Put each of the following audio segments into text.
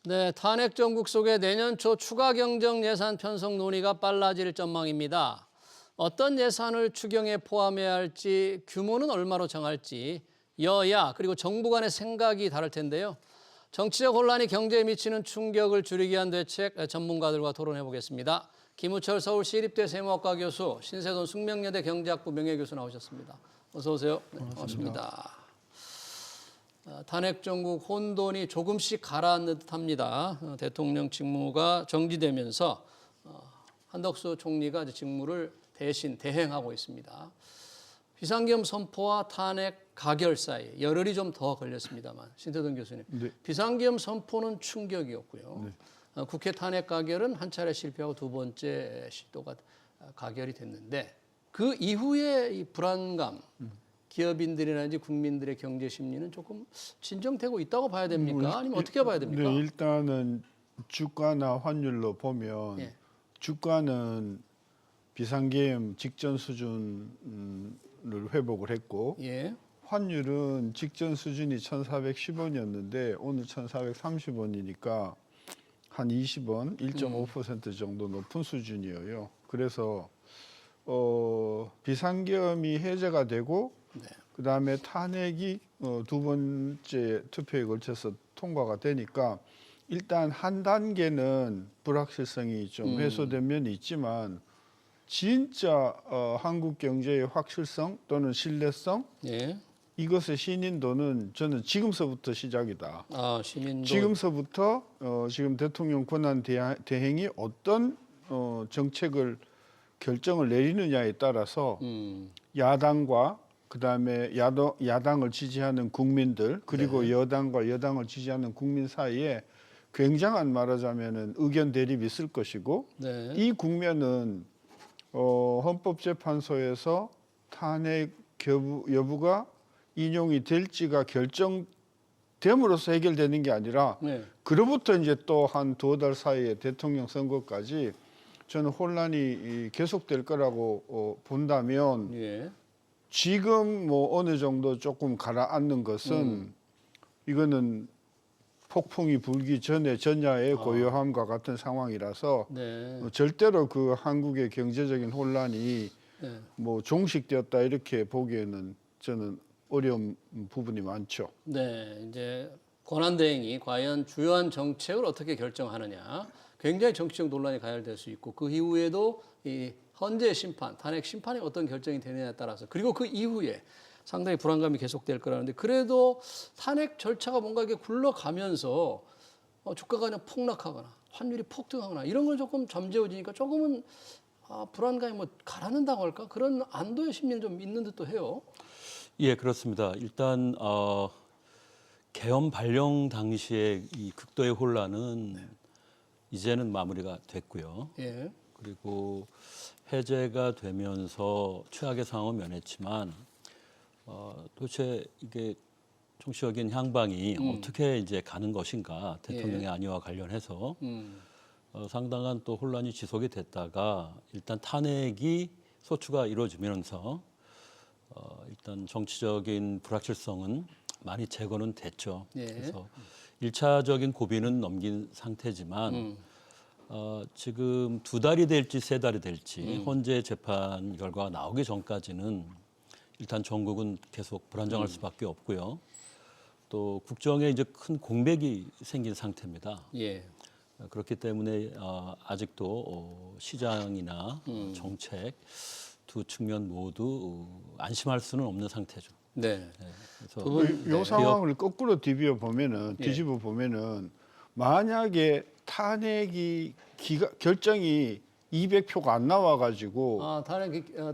네, 탄핵 정국 속에 내년 초 추가 경정 예산 편성 논의가 빨라질 전망입니다. 어떤 예산을 추경에 포함해야 할지, 규모는 얼마로 정할지 여야 그리고 정부 간의 생각이 다를 텐데요. 정치적 혼란이 경제에 미치는 충격을 줄이기 위한 대책 전문가들과 토론해 보겠습니다. 김우철 서울시립대 세무학과 교수, 신세돈 숙명여대 경제학부 명예교수 나오셨습니다. 어서 오세요. 네, 반갑습니다. 탄핵 정국 혼돈이 조금씩 가라앉는 듯합니다. 대통령 직무가 정지되면서 한덕수 총리가 직무를 대신 대행하고 있습니다. 비상계엄 선포와 탄핵 가결 사이 열흘이 좀 더 걸렸습니다만 신태동 교수님, 네. 비상계엄 선포는 충격이었고요. 네. 국회 탄핵 가결은 한 차례 실패하고 두 번째 시도가 가결이 됐는데 그 이후에 이 불안감, 기업인들이라든지 국민들의 경제 심리는 조금 진정되고 있다고 봐야 됩니까? 아니면 어떻게 봐야 됩니까? 네, 일단은 주가나 환율로 보면 예. 주가는 비상계엄 직전 수준을 회복을 했고 예. 환율은 직전 수준이 1,410원이었는데 오늘 1,430원이니까 한 20원, 1.5% 정도 높은 수준이에요. 그래서 비상계엄이 해제가 되고 네. 그다음에 탄핵이 두 번째 투표에 걸쳐서 통과가 되니까 일단 한 단계는 불확실성이 좀 해소된 면이 있지만 진짜 한국 경제의 확실성 또는 신뢰성 예. 이것의 신인도는 저는 지금서부터 시작이다. 아, 신인도. 지금서부터 지금 대통령 권한 대행이 어떤 정책을 결정을 내리느냐에 따라서 야당과 그다음에 야당을 지지하는 국민들 그리고 네. 여당과 여당을 지지하는 국민 사이에 굉장한 말하자면은 의견 대립이 있을 것이고 네. 이 국면은 헌법재판소에서 탄핵 여부가 인용이 될지가 결정됨으로써 해결되는 게 아니라 네. 그로부터 이제 또 한 두어 달 사이에 대통령 선거까지 저는 혼란이 계속될 거라고 본다면 예. 지금 뭐 어느 정도 조금 가라앉는 것은 이거는 폭풍이 불기 전에 전야의 고요함과 같은 상황이라서 네. 절대로 그 한국의 경제적인 혼란이 네. 뭐 종식되었다 이렇게 보기에는 저는 어려운 부분이 많죠. 네, 이제 권한대행이 과연 주요한 정책을 어떻게 결정하느냐, 굉장히 정치적 논란이 가열될 수 있고 그 이후에도 이 헌재 심판, 탄핵 심판이 어떤 결정이 되느냐에 따라서 그리고 그 이후에 상당히 불안감이 계속될 거라는데 그래도 탄핵 절차가 뭔가 이게 굴러가면서 주가가 그냥 폭락하거나 환율이 폭등하거나 이런 걸 조금 잠재워지니까 조금은 불안감이 뭐 가라앉는다고 할까 그런 안도의 심리는 좀 있는 듯도 해요. 예, 그렇습니다. 일단 계엄 발령 당시에 이 극도의 혼란은 네. 이제는 마무리가 됐고요. 예. 그리고 해제가 되면서 최악의 상황을 면했지만 도대체 이게 총체적인 향방이 어떻게 이제 가는 것인가 대통령의 예. 안위와 관련해서 상당한 또 혼란이 지속이 됐다가 일단 탄핵이 소추가 이루어지면서 일단 정치적인 불확실성은 많이 제거는 됐죠. 예. 그래서 1차적인 고비는 넘긴 상태지만 지금 2달이 될지 3달이 될지 헌재 재판 결과가 나오기 전까지는 일단 전국은 계속 불안정할 수밖에 없고요. 또 국정에 이제 큰 공백이 생긴 상태입니다. 예. 그렇기 때문에 아직도 시장이나 정책 두 측면 모두 안심할 수는 없는 상태죠. 네. 그래서 이 상황을 거꾸로 뒤집어 보면은 만약에 탄핵이 결정이 200표가 안 나와가지고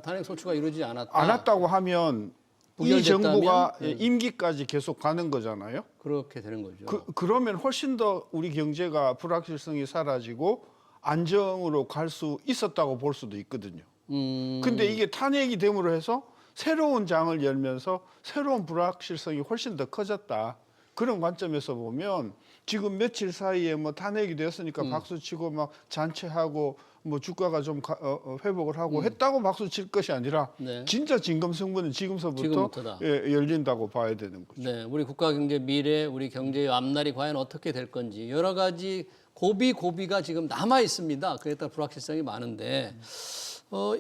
탄핵 소추가 이루어지지 않았다고 하면 이 정부가 임기까지 계속 가는 거잖아요. 그렇게 되는 거죠. 그러면 훨씬 더 우리 경제가 불확실성이 사라지고 안정으로 갈 수 있었다고 볼 수도 있거든요. 근데 이게 탄핵이 됨으로 해서 새로운 장을 열면서 새로운 불확실성이 훨씬 더 커졌다. 그런 관점에서 보면 지금 며칠 사이에 뭐 탄핵이 됐으니까 박수치고 막 잔치하고 뭐 주가가 좀 회복을 하고 했다고 박수 칠 것이 아니라 네. 진짜 진검승부는 지금부터다. 열린다고 봐야 되는 거죠. 네, 우리 국가 경제 미래, 우리 경제의 앞날이 과연 어떻게 될 건지 여러 가지 고비가 지금 남아 있습니다. 그에 따라 불확실성이 많은데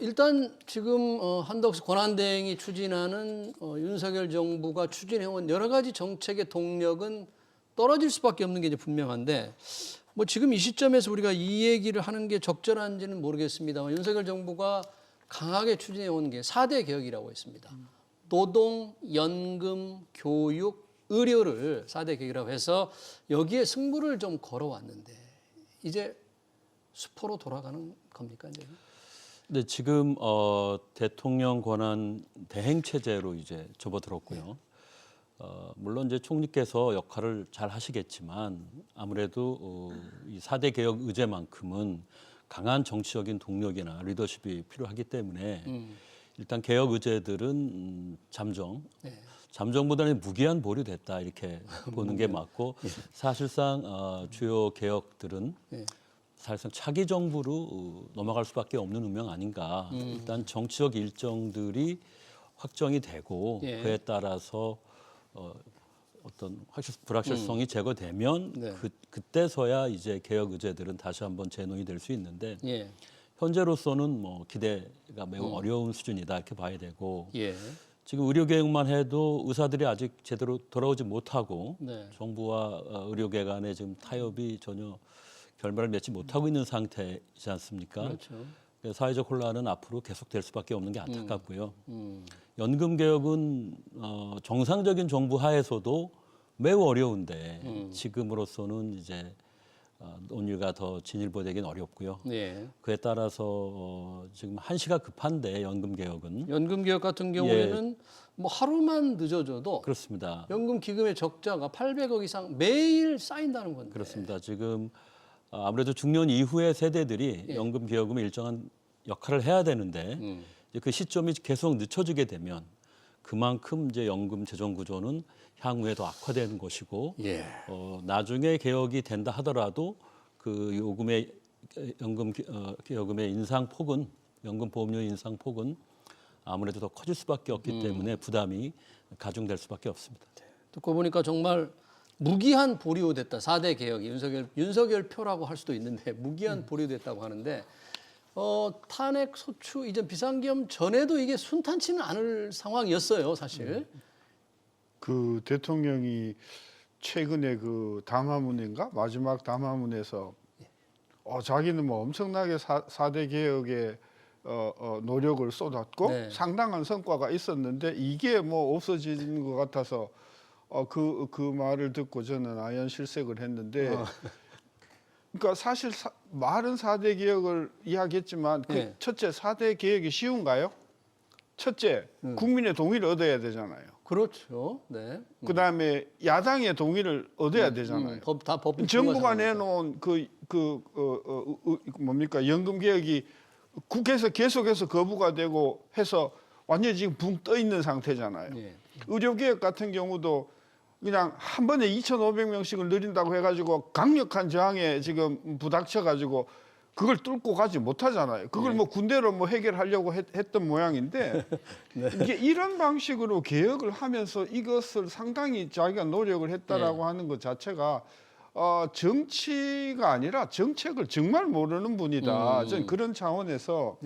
일단 지금 한덕수 권한대행이 추진하는 윤석열 정부가 추진해온 여러 가지 정책의 동력은 떨어질 수밖에 없는 게 이제 분명한데 뭐 지금 이 시점에서 우리가 이 얘기를 하는 게 적절한지는 모르겠습니다만 윤석열 정부가 강하게 추진해온 게 4대 개혁이라고 했습니다. 노동, 연금, 교육, 의료를 4대 개혁이라고 해서 여기에 승부를 좀 걸어왔는데 이제 수포로 돌아가는 겁니까 이제? 네, 지금 대통령 권한 대행 체제로 이제 접어들었고요. 물론 이제 총리께서 역할을 잘 하시겠지만 아무래도 이 4대 개혁 의제만큼은 강한 정치적인 동력이나 리더십이 필요하기 때문에 일단 개혁 의제들은 잠정보다는 무기한 보류됐다 이렇게 보는 게 맞고 사실상 주요 개혁들은 사실상 차기 정부로 넘어갈 수밖에 없는 운명 아닌가. 일단 정치적 일정들이 확정이 되고 그에 따라서 어떤 불확실성이 제거되면 그때서야 이제 개혁 의제들은 다시 한번 재논의될 수 있는데 현재로서는 뭐 기대가 매우 어려운 수준이다 이렇게 봐야 되고 지금 의료 개혁만 해도 의사들이 아직 제대로 돌아오지 못하고 정부와 의료계 간의 지금 타협이 전혀 결말을 맺지 못하고 있는 상태이지 않습니까? 그렇죠. 사회적 혼란은 앞으로 계속될 수밖에 없는 게 안타깝고요. 연금 개혁은 정상적인 정부 하에서도 매우 어려운데 지금으로서는 이제 논의가 더 진일보되긴 어렵고요. 그에 따라서 지금 한시가 급한데 연금 개혁은 연금 개혁 같은 경우에는 뭐 하루만 늦어져도 그렇습니다. 연금 기금의 적자가 800억 이상 매일 쌓인다는 건데. 그렇습니다. 지금 아무래도 중년 이후의 세대들이 연금 개혁금에 일정한 역할을 해야 되는데 이제 그 시점이 계속 늦춰지게 되면 그만큼 이제 연금 재정 구조는 향후에 더 악화되는 것이고 나중에 개혁이 된다 하더라도 그 요금의 연금 개혁금의 인상 폭은 연금 보험료 인상 폭은 아무래도 더 커질 수밖에 없기 때문에 부담이 가중될 수밖에 없습니다. 듣고 보니까 정말 무기한 보류됐다. 4대 개혁이 윤석열 표라고 할 수도 있는데 무기한 보류됐다고 하는데 탄핵 소추 이전 비상계엄 전에도 이게 순탄치는 않을 상황이었어요, 사실. 그 대통령이 최근에 그 담화문인가 마지막 담화문에서 자기는 뭐 엄청나게 4대 개혁에 노력을 쏟았고 상당한 성과가 있었는데 이게 뭐 없어지는 것 같아서 그 말을 듣고 저는 아연실색을 했는데 그러니까 사실 말은 4대 개혁을 이야기했지만 첫째 4대 개혁이 쉬운가요? 첫째 국민의 동의를 얻어야 되잖아요. 그렇죠. 네. 그다음에 야당의 동의를 얻어야 되잖아요. 정부가 내놓은 뭡니까 연금 개혁이 국회에서 계속해서 거부가 되고 해서 완전히 지금 붕 떠 있는 상태잖아요. 의료 개혁 같은 경우도 그냥 한 번에 2,500명씩을 늘린다고 해가지고 강력한 저항에 지금 부닥쳐가지고 그걸 뚫고 가지 못하잖아요. 그걸 뭐 군대로 뭐 해결하려고 했던 모양인데 이게 이런 방식으로 개혁을 하면서 이것을 상당히 자기가 노력을 했다라고 하는 것 자체가 정치가 아니라 정책을 정말 모르는 분이다. 전 그런 차원에서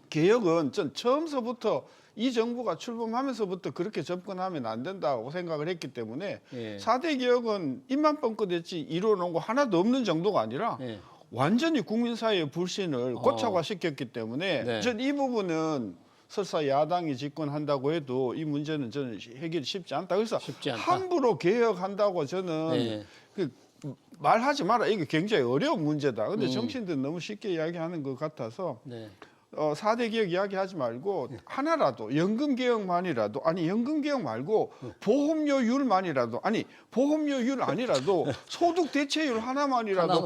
개혁은 전 처음서부터 이 정부가 출범하면서부터 그렇게 접근하면 안 된다고 생각을 했기 때문에 4대 개혁은 입만 뻥끗했지 이루어놓은 거 하나도 없는 정도가 아니라 완전히 국민 사회의 불신을 고착화시켰기 때문에 전 이 부분은 설사 야당이 집권한다고 해도 이 문제는 저는 해결이 쉽지 않다. 그래서 함부로 개혁한다고 저는 말하지 마라. 이게 굉장히 어려운 문제다. 근데 정치인들은 너무 쉽게 이야기하는 것 같아서 4대 개혁 이야기하지 말고 하나라도 연금 개혁만이라도 아니 연금 개혁 말고 보험료율만이라도 아니 보험료율 아니라도 소득 대체율 하나만이라도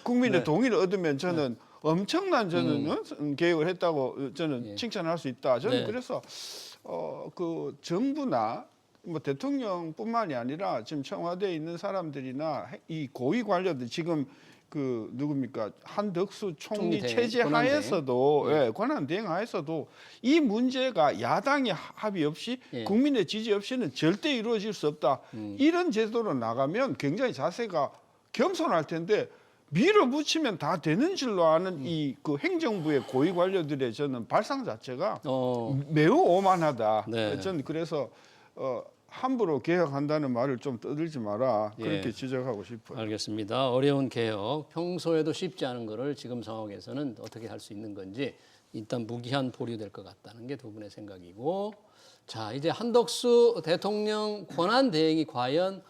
국민의 동의를 얻으면 저는 엄청난 개혁을 했다고 저는 칭찬할 수 있다. 저는 그래서 그 정부나 뭐 대통령뿐만이 아니라 지금 청와대에 있는 사람들이나 이 고위 관료들 지금 그 누굽니까 한덕수 총리 총리 체제 권한대행. 하에서도 예, 권한 대행 하에서도 이 문제가 야당의 합의 없이 예. 국민의 지지 없이는 절대 이루어질 수 없다. 이런 제도로 나가면 굉장히 자세가 겸손할 텐데 밀어붙이면 다 되는 줄로 아는 이 그 행정부의 고위 관료들의 저는 발상 자체가 매우 오만하다. 네. 저는 그래서 함부로 개혁한다는 말을 좀 떠들지 마라. 그렇게 예. 지적하고 싶어요. 알겠습니다. 어려운 개혁, 평소에도 쉽지 않은 거를 지금 상황에서는 어떻게 할 수 있는 건지 일단 무기한 보류될 것 같다는 게 두 분의 생각이고, 자 이제 한덕수 대통령 권한 대행이 과연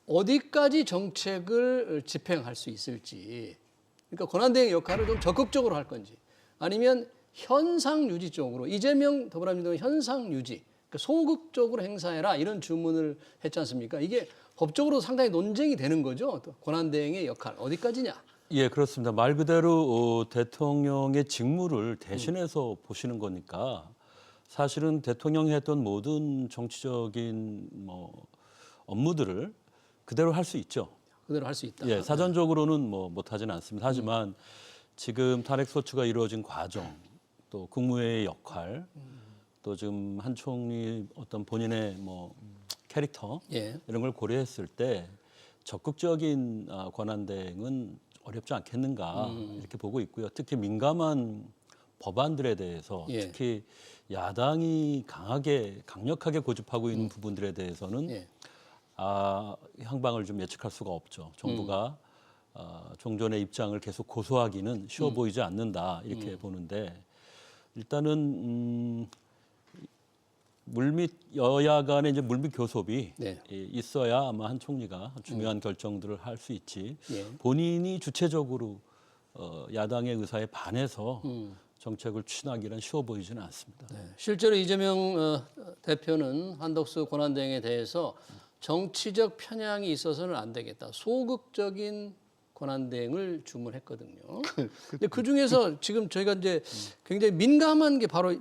어디까지 정책을 집행할 수 있을지, 그러니까 권한 대행 역할을 좀 적극적으로 할 건지, 아니면 현상 유지 쪽으로 이재명 더불어민주당 현상 유지, 그러니까 소극적으로 행사해라 이런 주문을 했지 않습니까? 이게 법적으로 상당히 논쟁이 되는 거죠. 권한 대행의 역할 어디까지냐? 예, 그렇습니다. 말 그대로 대통령의 직무를 대신해서 보시는 거니까 사실은 대통령이 했던 모든 정치적인 뭐 업무들을 그대로 할 수 있죠. 그대로 할 수 있다. 예, 사전적으로는 뭐 못하지는 않습니다. 하지만 지금 탄핵 소추가 이루어진 과정, 또 국무회의 역할, 또 지금 한 총리 어떤 본인의 뭐 캐릭터 예. 이런 걸 고려했을 때 적극적인 권한 대행은 어렵지 않겠는가 이렇게 보고 있고요. 특히 민감한 법안들에 대해서 예. 특히 야당이 강력하게 고집하고 있는 부분들에 대해서는 예. 향방을 좀 예측할 수가 없죠. 정부가 종전의 입장을 계속 고수하기는 쉬워 보이지 않는다 이렇게 보는데, 일단은 물밑 여야 간의 이제 물밑 교섭이 네. 있어야 아마 한 총리가 중요한 결정들을 할 수 있지. 예. 본인이 주체적으로 야당의 의사에 반해서 정책을 추진하기는 쉬워 보이지는 않습니다. 네. 실제로 이재명 대표는 한덕수 권한대행에 대해서 정치적 편향이 있어서는 안 되겠다. 소극적인 권한대행을 주문했거든요. 근데 그 중에서 지금 저희가 이제 굉장히 민감한 게 바로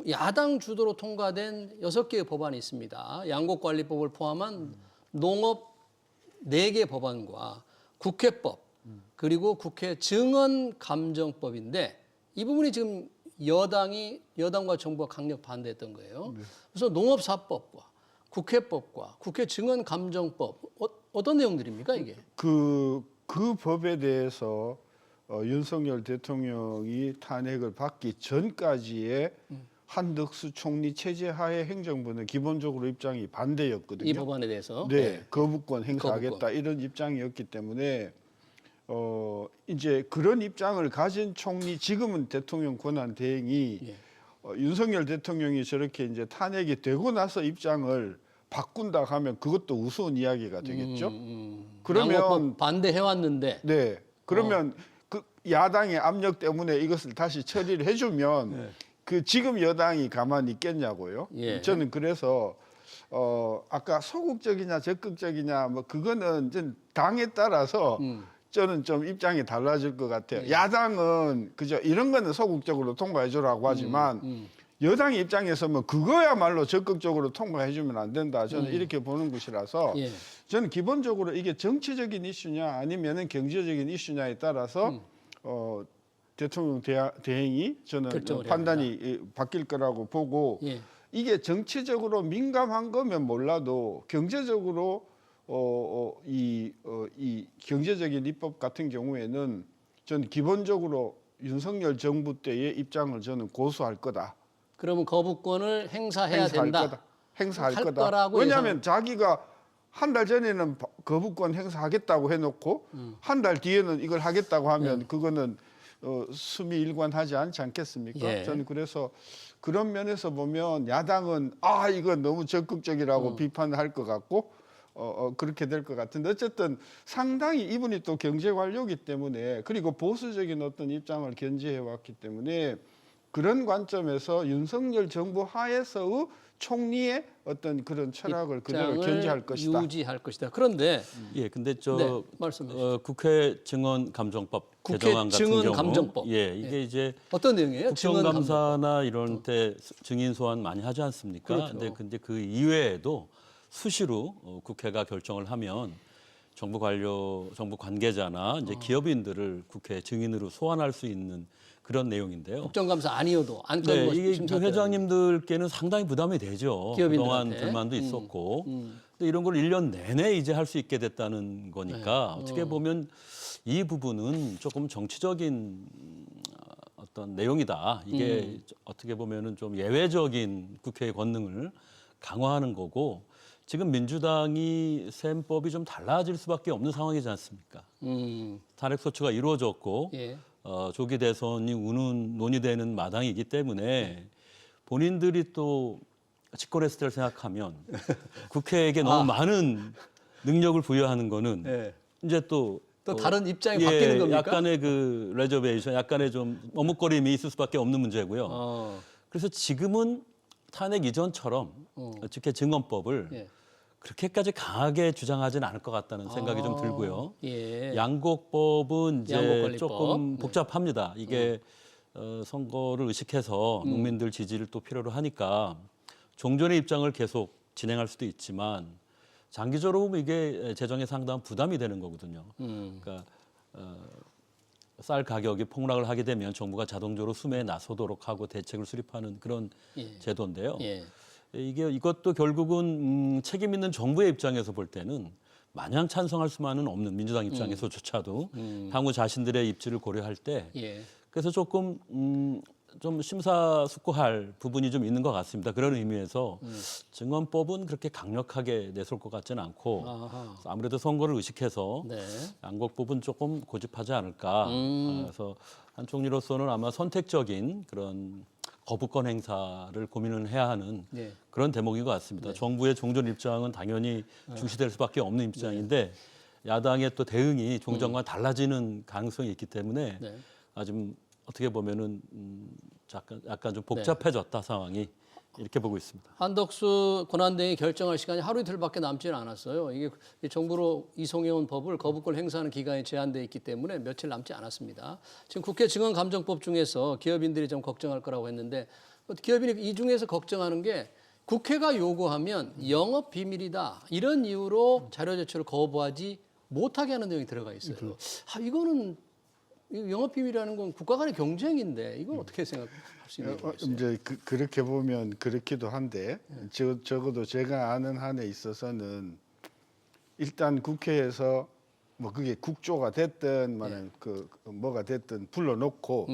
야당 주도로 통과된 6개의 법안이 있습니다. 양곡관리법을 포함한 농업 4개 법안과 국회법, 그리고 국회 증언감정법인데 이 부분이 지금 여당과 정부가 강력 반대했던 거예요. 그래서 농업사법과 국회법과 국회 증언감정법 어떤 내용들입니까 이게? 그 법에 대해서 윤석열 대통령이 탄핵을 받기 전까지의 한덕수 총리 체제 하에 행정부는 기본적으로 입장이 반대였거든요. 이 법안에 대해서. 네, 거부권 행사하겠다 거부권. 이런 입장이었기 때문에 이제 그런 입장을 가진 총리, 지금은 대통령 권한 대행이 예. 윤석열 대통령이 저렇게 이제 탄핵이 되고 나서 입장을 바꾼다 하면 그것도 우스운 이야기가 되겠죠. 그러면 양곡법 반대해 왔는데 네, 그러면 그 야당의 압력 때문에 이것을 다시 처리를 해주면 그 지금 여당이 가만히 있겠냐고요. 예. 저는 그래서 아까 소극적이냐 적극적이냐 뭐 그거는 좀 당에 따라서 저는 좀 입장이 달라질 것 같아요. 야당은 그저 이런 거는 소극적으로 통과해주라고 하지만 여당 입장에서 뭐 그거야말로 적극적으로 통과해주면 안 된다. 저는 이렇게 보는 것이라서 예. 저는 기본적으로 이게 정치적인 이슈냐 아니면은 경제적인 이슈냐에 따라서 대통령 대행이 저는 결정을 판단이 바뀔 거라고 보고 예. 이게 정치적으로 민감한 거면 몰라도 경제적으로 이 경제적인 입법 같은 경우에는 저는 기본적으로 윤석열 정부 때의 입장을 저는 고수할 거다. 그러면 거부권을 행사해야 된다. 행사할 할 거다. 거라고 왜냐하면 자기가 한 달 전에는 거부권 행사하겠다고 해놓고 한 달 뒤에는 이걸 하겠다고 하면 그거는 수미일관하지 않지 않겠습니까? 예. 저는 그래서 그런 면에서 보면 야당은 이건 너무 적극적이라고 비판할 것 같고 그렇게 될 것 같은데 어쨌든 상당히 이분이 또 경제 관료이기 때문에 그리고 보수적인 어떤 입장을 견지해 왔기 때문에 그런 관점에서 윤석열 정부 하에서의 총리의 어떤 그런 철학을 그대로 입장을 견지할 것이다. 유지할 것이다. 그런데 예, 근데 네, 말씀해 주시죠. 국회 증언감정법 국회 개정안 같은 증언감정법. 경우, 예, 이게 이제 어떤 내용이에요? 국정감사나 이런 때 증인 소환 많이 하지 않습니까? 그렇죠. 근데 그 이외에도 수시로 국회가 결정을 하면 정부 관계자나 이제 기업인들을 국회 증인으로 소환할 수 있는 그런 내용인데요. 국정감사 아니어도 안건 네, 뭐 이게 심사 그 회장님들께는 상당히 부담이 되죠. 기업인들한테. 그동안 불만도 있었고. 근데 이런 걸 1년 내내 이제 할 수 있게 됐다는 거니까 어떻게 보면 이 부분은 조금 정치적인 어떤 내용이다. 이게 어떻게 보면은 좀 예외적인 국회의 권능을 강화하는 거고 지금 민주당이 셈법이 좀 달라질 수밖에 없는 상황이지 않습니까? 탄핵 소추가 이루어졌고 예. 조기 대선이 논의되는 마당이기 때문에 본인들이 또 직권했을 때 생각하면 국회에게 너무 많은 능력을 부여하는 거는 예. 이제 또 다른 입장이 바뀌는 겁니까? 약간의 그 레저베이션, 약간의 좀 머뭇거림이 있을 수밖에 없는 문제고요. 그래서 지금은 탄핵 이전처럼 직계 증언법을 예. 그렇게까지 강하게 주장하지는 않을 것 같다는 생각이 좀 들고요. 예. 양곡법은 이제 양곡관리법. 조금 복잡합니다. 이게 선거를 의식해서 농민들 지지를 또 필요로 하니까 종전의 입장을 계속 진행할 수도 있지만 장기적으로 보면 이게 재정에 상당한 부담이 되는 거거든요. 그러니까 쌀 가격이 폭락을 하게 되면 정부가 자동적으로 수매에 나서도록 하고 대책을 수립하는 그런 제도인데요. 예. 이것도 결국은 책임 있는 정부의 입장에서 볼 때는 마냥 찬성할 수만은 없는 민주당 입장에서조차도 향후 자신들의 입지를 고려할 때 예. 그래서 조금 좀 심사숙고할 부분이 좀 있는 것 같습니다. 그런 의미에서 증언법은 그렇게 강력하게 내세울 것 같지는 않고 아하. 아무래도 선거를 의식해서 네. 양곡법은 조금 고집하지 않을까. 그래서 한 총리로서는 아마 선택적인 그런 거부권 행사를 고민을 해야 하는 네. 그런 대목인 것 같습니다. 정부의 종전 입장은 당연히 중시될 수밖에 없는 입장인데 야당의 또 대응이 종전과 달라지는 가능성이 있기 때문에 네. 좀 어떻게 보면은 약간 좀 복잡해졌다 상황이 이렇게 보고 있습니다. 한덕수 권한대행이 결정할 시간이 하루 이틀밖에 남지는 않았어요. 이게 정부로 이송해온 법을 거부권 행사하는 기간이 제한돼 있기 때문에 며칠 남지 않았습니다. 지금 국회 증언감정법 중에서 기업인들이 좀 걱정할 거라고 했는데 기업인이 이 중에서 걱정하는 게 국회가 요구하면 영업 비밀이다 이런 이유로 자료 제출을 거부하지 못하게 하는 내용이 들어가 있어요. 이거는 영업 비밀이라는 건 국가 간의 경쟁인데 이건 어떻게 생각할 수 있는지 모르겠어요. 이제 그렇게 보면 그렇기도 한데 적어도 제가 아는 한에 있어서는 일단 국회에서 뭐 그게 국조가 됐든 말은 그 뭐가 됐든 불러놓고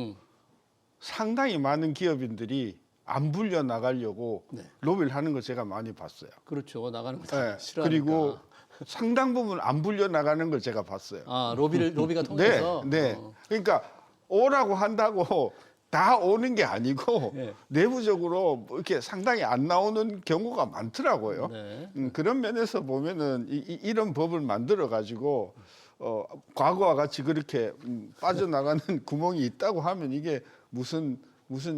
상당히 많은 기업인들이 안 불려 나가려고 로비를 하는 걸 제가 많이 봤어요. 그렇죠. 나가는 거 네. 싫어하니까. 그리고 상당 부분 안 불려 나가는 걸 제가 봤어요. 로비가 통해서. 네. 그러니까 오라고 한다고 다 오는 게 아니고 네. 내부적으로 뭐 이렇게 상당히 안 나오는 경우가 많더라고요. 네. 그런 면에서 보면은 이런 법을 만들어 가지고 과거와 같이 그렇게 빠져나가는 구멍이 있다고 하면 이게 무슨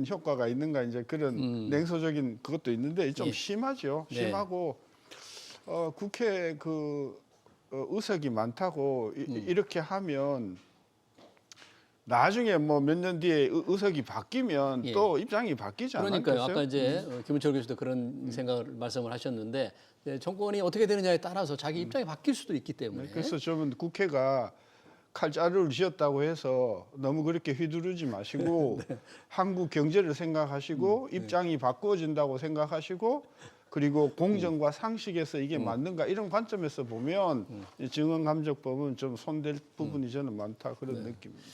효과가 있는가 이제 그런 냉소적인 그것도 있는데 좀 심하죠. 네. 심하고 국회 의석이 많다고 이렇게 하면 나중에 뭐 몇 년 뒤에 의석이 바뀌면 또 입장이 바뀌지 않을까요? 그러니까요. 아까 이제 김은철 교수도 그런 생각을 말씀을 하셨는데 정권이 어떻게 되느냐에 따라서 자기 입장이 바뀔 수도 있기 때문에. 그래서 저는 국회가 칼자루를 쥐었다고 해서 너무 그렇게 휘두르지 마시고 한국 경제를 생각하시고 입장이 바꾸어진다고 생각하시고 그리고 공정과 상식에서 이게 맞는가 이런 관점에서 보면 증언감정법은 좀 손댈 부분이 저는 많다 그런 느낌입니다.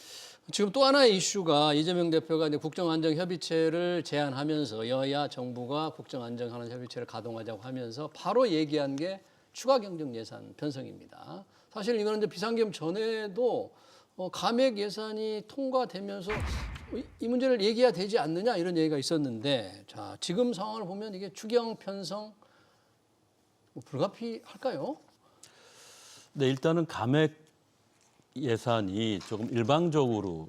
지금 또 하나의 이슈가 이재명 대표가 이제 국정안정협의체를 제안하면서 여야 정부가 국정안정하는 협의체를 가동하자고 하면서 바로 얘기한 게 추가 경정 예산 편성입니다. 사실 이거는 이제 비상계엄 전에도 감액 예산이 통과되면서 이 문제를 얘기해야 되지 않느냐 이런 얘기가 있었는데 자 지금 상황을 보면 이게 추경 편성 불가피할까요? 네, 일단은 감액 예산이 조금 일방적으로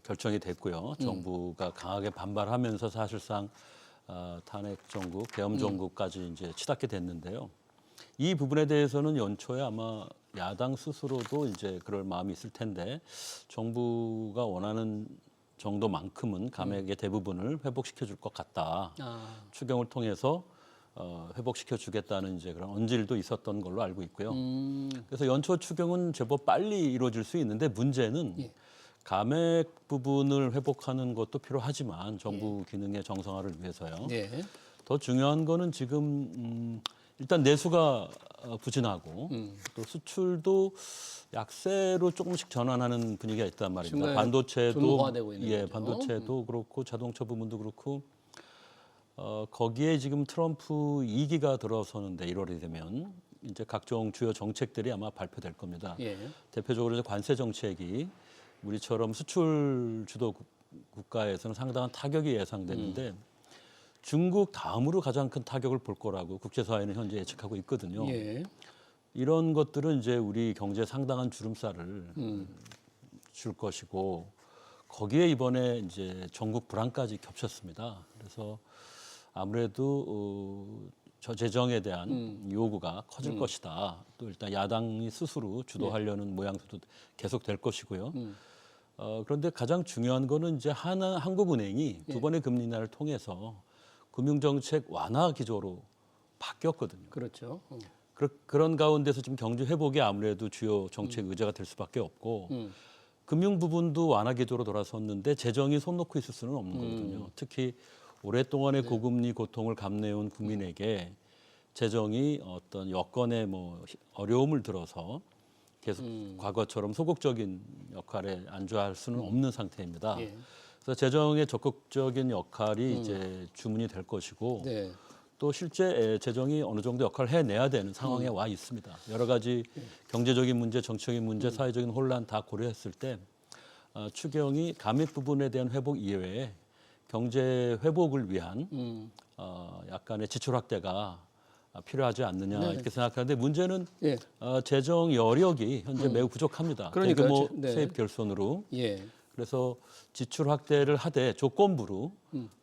결정이 됐고요. 정부가 강하게 반발하면서 사실상 탄핵 정국, 계엄 정국까지 이제 치닫게 됐는데요. 이 부분에 대해서는 연초에 아마 야당 스스로도 이제 그럴 마음이 있을 텐데 정부가 원하는 정도만큼은 감액의 대부분을 회복시켜 줄 것 같다. 추경을 통해서 회복시켜 주겠다는 이제 그런 언질도 있었던 걸로 알고 있고요. 그래서 연초 추경은 제법 빨리 이루어질 수 있는데 문제는 예. 감액 부분을 회복하는 것도 필요하지만 정부 기능의 정상화를 위해서요. 네. 더 중요한 거는 지금 일단 내수가 부진하고 또 수출도 약세로 조금씩 전환하는 분위기가 있단 말입니다. 중간에 반도체도 둔화되고 있는 예, 거죠. 반도체도 그렇고 자동차 부분도 그렇고 거기에 지금 트럼프 2기가 들어서는데 1월이 되면 이제 각종 주요 정책들이 아마 발표될 겁니다. 예. 대표적으로 이제 관세 정책이 우리처럼 수출 주도 국가에서는 상당한 타격이 예상되는데 중국 다음으로 가장 큰 타격을 볼 거라고 국제사회는 현재 예측하고 있거든요. 예. 이런 것들은 이제 우리 경제에 상당한 주름살을 줄 것이고 거기에 이번에 이제 전국 불황까지 겹쳤습니다. 그래서 아무래도 저재정에 대한 요구가 커질 것이다. 또 일단 야당이 스스로 주도하려는 모양새도 계속 될 것이고요. 그런데 가장 중요한 거는 이제 한국은행이 두 번의 금리 인하를 통해서 금융정책 완화 기조로 바뀌었거든요. 그렇죠. 그런 가운데서 지금 경제 회복이 아무래도 주요 정책 의제가 될 수밖에 없고 금융 부분도 완화 기조로 돌아섰는데 재정이 손 놓고 있을 수는 없는 거거든요. 특히 오랫동안의 고금리 고통을 감내온 국민에게 재정이 어떤 여건의 뭐 어려움을 들어서 계속 과거처럼 소극적인 역할에 안주할 수는 없는 상태입니다. 예. 그래서 재정의 적극적인 역할이 이제 주문이 될 것이고 네. 또 실제 재정이 어느 정도 역할을 해내야 되는 상황에 와 있습니다. 여러 가지 경제적인 문제, 정치적인 문제, 사회적인 혼란 다 고려했을 때 추경이 감액 부분에 대한 회복 이외에 경제 회복을 위한 약간의 지출 확대가 필요하지 않느냐 네. 이렇게 생각하는데 문제는 예. 재정 여력이 현재 매우 부족합니다. 그러니까요. 대규모 네. 세입 결손으로 예. 그래서 지출 확대를 하되 조건부로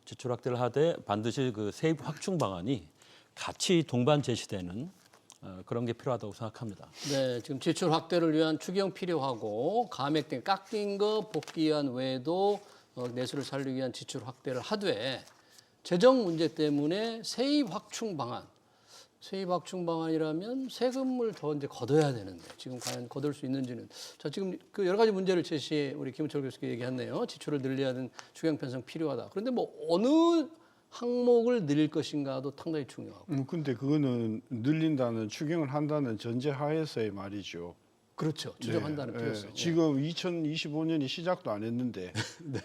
지출 확대를 하되 반드시 그 세입 확충 방안이 같이 동반 제시되는 그런 게 필요하다고 생각합니다. 네, 지금 지출 확대를 위한 추경 필요하고 감액된 깎인 거 복귀한 외에도 내수를 살리기 위한 지출 확대를 하되 재정 문제 때문에 세입 확충 방안이라면 세금을 더 이제 걷어야 되는데 지금 과연 걷을 수 있는지는 자 지금 그 여러 가지 문제를 제시해 우리 김우철 교수께 얘기했네요. 지출을 늘려야 하는 추경 편성 필요하다. 그런데 뭐 어느 항목을 늘릴 것인가도 상당히 중요하고. 근데 그거는 늘린다는 추경을 한다는 전제 하에서의 말이죠. 그렇죠. 추정한다는 필요성. 지금 2025년이 시작도 안 했는데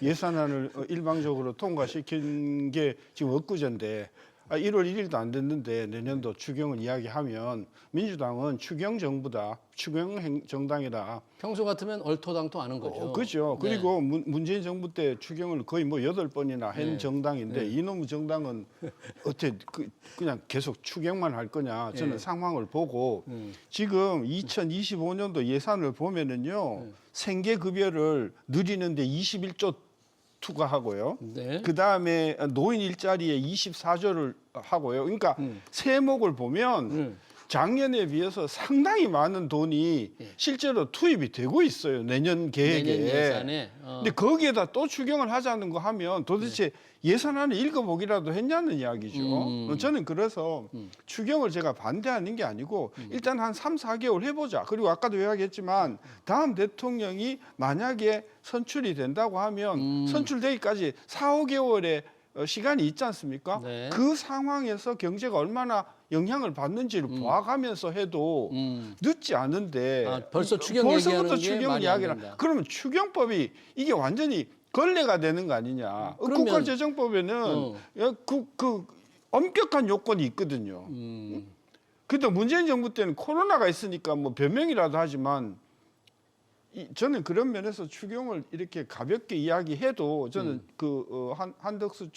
예산안을 일방적으로 통과시킨 게 지금 엊그제인데 1월 1일도 안 됐는데 내년도 추경을 이야기하면 민주당은 추경 정부다, 추경 정당이다. 평소 같으면 얼토당토 아는 거죠. 그렇죠. 네. 그리고 문재인 정부 때 추경을 거의 뭐 8번이나 한 네. 정당인데 이놈의 정당은 어떻게 그냥 계속 추경만 할 거냐. 저는 네. 상황을 보고 지금 2025년도 예산을 보면은요. 생계급여를 늘리는데 21조 투과하고요. 네. 그 다음에 노인 일자리에 24조를 하고요. 그러니까 세목을 보면 작년에 비해서 상당히 많은 돈이 실제로 투입이 되고 있어요. 내년 계획에. 내년 예산에. 근데 거기에다 또 추경을 하자는 거 하면 도대체 예산안을 읽어보기라도 했냐는 이야기죠. 저는 그래서 추경을 제가 반대하는 게 아니고 일단 한 3, 4개월 해보자. 그리고 아까도 이야기했지만 다음 대통령이 만약에 선출이 된다고 하면 선출되기까지 4, 5개월의 시간이 있지 않습니까? 네. 그 상황에서 경제가 얼마나 영향을 받는지를 봐가면서 해도 늦지 않은데 벌써 추경 벌써부터 얘기하는 게 추경을 말이 안 이야기를 된다. 그러면 추경법이 이게 완전히 걸레가 되는 거 아니냐. 그러면- 국가재정법에는 그 엄격한 요건이 있거든요. 근데 문재인 정부 때는 코로나가 있으니까 뭐 변명이라도 하지만 저는 그런 면에서 추경을 이렇게 가볍게 이야기해도 저는 한덕수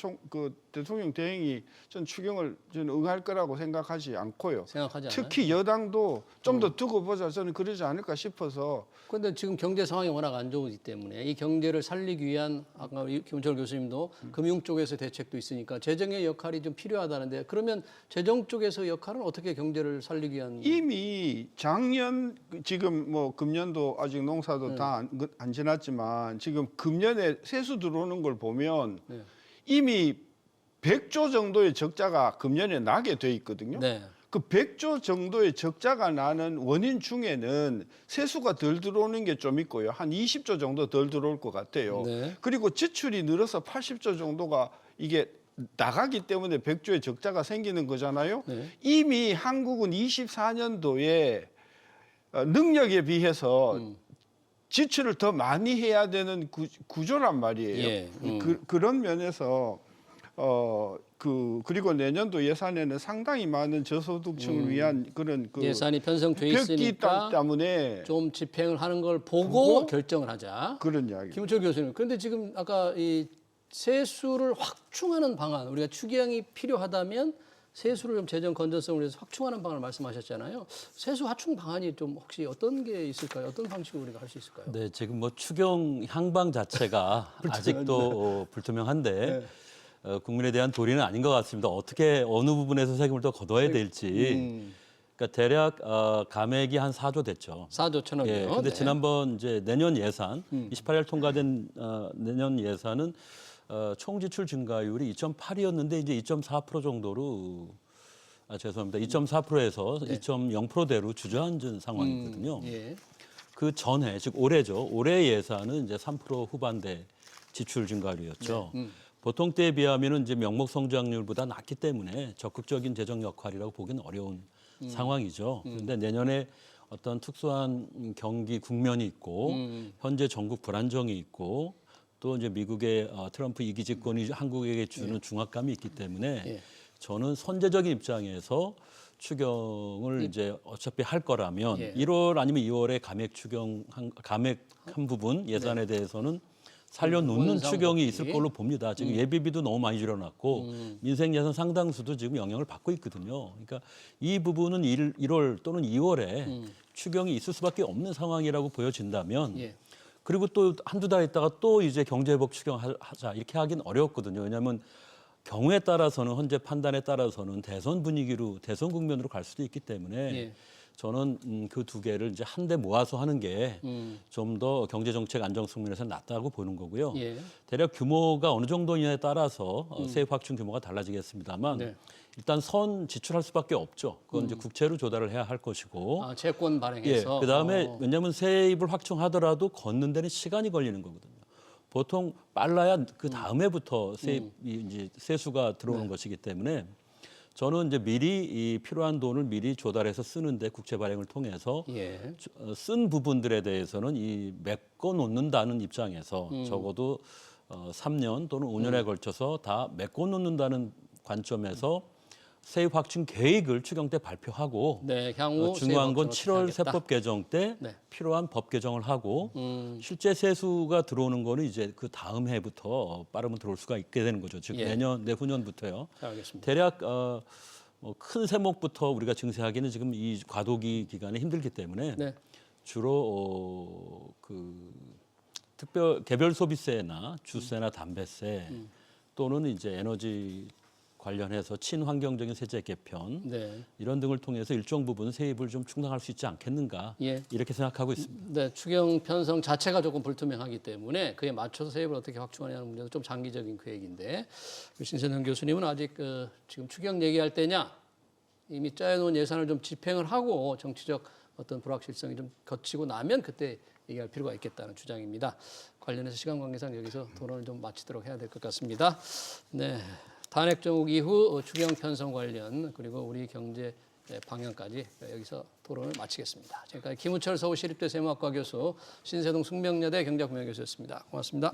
대통령 대행이 전 추경을 저는 응할 거라고 생각하지 않고요. 생각하지 않아요? 특히 여당도 좀 더 두고 보자 저는 그러지 않을까 싶어서. 그런데 지금 경제 상황이 워낙 안 좋기 때문에 이 경제를 살리기 위한 아까 김은철 교수님도 금융 쪽에서 대책도 있으니까 재정의 역할이 좀 필요하다는데 그러면 재정 쪽에서 역할은 어떻게 경제를 살리기 위한? 이미 작년 지금 뭐 금년도 아직 농사도 다 안 지났지만 지금 금년에 세수 들어오는 걸 보면 네. 이미 100조 정도의 적자가 금년에 나게 돼 있거든요. 네. 그 100조 정도의 적자가 나는 원인 중에는 세수가 덜 들어오는 게 좀 있고요. 한 20조 정도 덜 들어올 것 같아요. 네. 그리고 지출이 늘어서 80조 정도가 이게 나가기 때문에 100조의 적자가 생기는 거잖아요. 네. 이미 한국은 24년도에 능력에 비해서 지출을 더 많이 해야 되는 구조란 말이에요. 예. 그런 면에서 그리고 내년도 예산에는 상당히 많은 저소득층을 위한 그런 예산이 편성돼 벽기 있으니까 때문에 좀 집행을 하는 걸 보고 결정을 하자. 그런 이야기. 김우철 교수님. 그런데 지금 아까 이 세수를 확충하는 방안, 우리가 추경이 필요하다면 세수를 좀 재정 건전성을 위해서 확충하는 방안을 말씀하셨잖아요. 세수 확충 방안이 좀 혹시 어떤 게 있을까요? 어떤 방식으로 우리가 할 수 있을까요? 네, 지금 뭐 추경 향방 자체가 아직도 불투명한데 국민에 대한 도리는 아닌 것 같습니다. 어떻게 어느 부분에서 세금을 더 걷어야 될지. 그러니까 대략 감액이 한 4조 됐죠. 4조 천억이요. 예, 근데 네. 지난번 이제 내년 예산 28일 통과된 내년 예산은 총 지출 증가율이 2.8이었는데 이제 2.4% 정도로 죄송합니다. 2.4%에서 2.0%대로 주저앉은 상황이거든요. 예. 그 전에 즉 올해죠. 올해 예산은 이제 3% 후반대 지출 증가율이었죠. 보통 때에 비하면은 이제 명목 성장률보다 낮기 때문에 적극적인 재정 역할이라고 보기는 어려운 상황이죠. 그런데 내년에 어떤 특수한 경기 국면이 있고 현재 전국 불안정이 있고 또 이제 미국의 트럼프 2기 집권이 한국에게 주는 중압감이 있기 때문에 저는 선제적인 입장에서 추경을 이제 어차피 할 거라면 1월 아니면 2월에 감액한 부분 예산에 대해서는 살려놓는 추경이 있을 걸로 봅니다. 지금 예비비도 너무 많이 줄여놨고 민생 예산 상당수도 지금 영향을 받고 있거든요. 그러니까 이 부분은 1월 또는 2월에 추경이 있을 수밖에 없는 상황이라고 보여진다면 그리고 또 한두 달 있다가 또 이제 경제회복 추경하자 이렇게 하긴 어렵거든요. 왜냐하면 경우에 따라서는 현재 판단에 따라서는 대선 분위기로 대선 국면으로 갈 수도 있기 때문에 저는 그 두 개를 이제 한데 모아서 하는 게 좀 더 경제 정책 안정성 면에서 낫다고 보는 거고요. 대략 규모가 어느 정도냐에 따라서 세입 확충 규모가 달라지겠습니다만 일단 선 지출할 수밖에 없죠. 그건 이제 국채로 조달을 해야 할 것이고. 채권 발행해서. 그다음에 왜냐하면 세입을 확충하더라도 걷는 데는 시간이 걸리는 거거든요. 보통 빨라야 그 다음 해부터 세입이 이제 세수가 들어오는 것이기 때문에 저는 이제 미리 이 필요한 돈을 미리 조달해서 쓰는데 국채 발행을 통해서 쓴 부분들에 대해서는 이 메꿔 놓는다는 입장에서 적어도 3년 또는 5년에 걸쳐서 다 메꿔 놓는다는 관점에서 세입 확충 계획을 추경 때 발표하고 향후 중요한 건 세입 7월 확충을 세법 개정 때 필요한 법 개정을 하고 실제 세수가 들어오는 거는 이제 그 다음 해부터 빠르면 들어올 수가 있게 되는 거죠. 즉 내년 내후년부터요. 알겠습니다. 대략 큰 세목부터 우리가 증세하기는 지금 이 과도기 기간에 힘들기 때문에 주로 그 개별 소비세나 주세나 담배세 또는 이제 에너지 관련해서 친환경적인 세제 개편 이런 등을 통해서 일정 부분 세입을 좀 충당할 수 있지 않겠는가 이렇게 생각하고 있습니다. 네, 추경 편성 자체가 조금 불투명하기 때문에 그에 맞춰서 세입을 어떻게 확충하냐는 문제도 좀 장기적인 계획인데 신선영 교수님은 아직 지금 추경 얘기할 때냐 이미 짜여놓은 예산을 좀 집행을 하고 정치적 어떤 불확실성이 좀 거치고 나면 그때 얘기할 필요가 있겠다는 주장입니다. 관련해서 시간 관계상 여기서 토론을 좀 마치도록 해야 될 것 같습니다. 네. 탄핵 정국 이후 추경 편성 관련 그리고 우리 경제 방향까지 여기서 토론을 마치겠습니다. 지금까지 김우철 서울시립대 세무학과 교수, 신세동 숙명여대 경제학부명 교수였습니다. 고맙습니다.